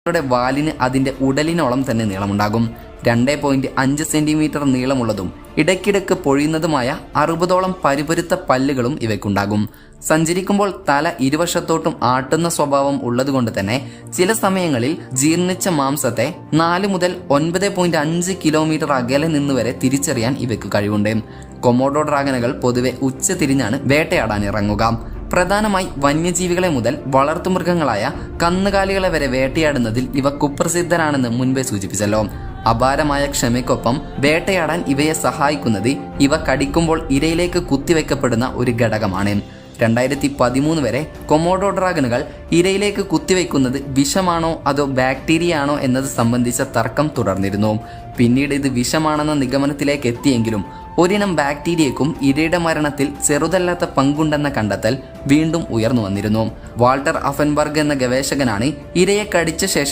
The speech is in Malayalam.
യുടെ വാലിന് അതിന്റെ ഉടലിനോളം തന്നെ നീളമുണ്ടാകും. 2.5 സെന്റിമീറ്റർ നീളമുള്ളതും ഇടയ്ക്കിടയ്ക്ക് പൊഴിയുന്നതുമായ 60ഓളം പരുപരുത്ത പല്ലുകളും ഇവയ്ക്കുണ്ടാകും. സഞ്ചരിക്കുമ്പോൾ തല ഇരുവശത്തോട്ടും ആട്ടുന്ന സ്വഭാവം ഉള്ളതുകൊണ്ട് തന്നെ ചില സമയങ്ങളിൽ ജീർണിച്ച മാംസത്തെ 4 മുതൽ 9.5 കിലോമീറ്റർ അകലെ നിന്ന് വരെ തിരിച്ചറിയാൻ ഇവയ്ക്ക് കഴിവുണ്ട്. കൊമോഡോ ഡ്രാഗനുകൾ പൊതുവെ ഉച്ചതിരിഞ്ഞാണ് വേട്ടയാടാൻ ഇറങ്ങുക. പ്രധാനമായി വന്യജീവികളെ മുതൽ വളർത്തുമൃഗങ്ങളായ കന്നുകാലികളെ വരെ വേട്ടയാടുന്നതിൽ ഇവ കുപ്രസിദ്ധരാണെന്ന് മുൻപേ സൂചിപ്പിച്ചല്ലോ. അപാരമായ ക്ഷമയ്ക്കൊപ്പം വേട്ടയാടാൻ ഇവയെ സഹായിക്കുന്നത് ഇവ കടിക്കുമ്പോൾ ഇരയിലേക്ക് കുത്തിവെക്കപ്പെടുന്ന ഒരു ഘടകമാണ്. 2013 വരെ കൊമോഡോ ഡ്രാഗനുകൾ ഇരയിലേക്ക് കുത്തിവെക്കുന്നത് വിഷമാണോ അതോ ബാക്ടീരിയ ആണോ എന്നത് സംബന്ധിച്ച തർക്കം തുടർന്നിരുന്നു. പിന്നീട് ഇത് വിഷമാണെന്ന നിഗമനത്തിലേക്ക് എത്തിയെങ്കിലും ഒരിനം ബാക്ടീരിയക്കും ഇരയുടെ മരണത്തിൽ ചെറുതല്ലാത്ത പങ്കുണ്ടെന്ന കണ്ടെത്തൽ വീണ്ടും ഉയർന്നു വന്നിരുന്നു. വാൾട്ടർ അഫൻബർഗ് എന്ന ഗവേഷകനാണ് ഇരയെ കടിച്ച ശേഷം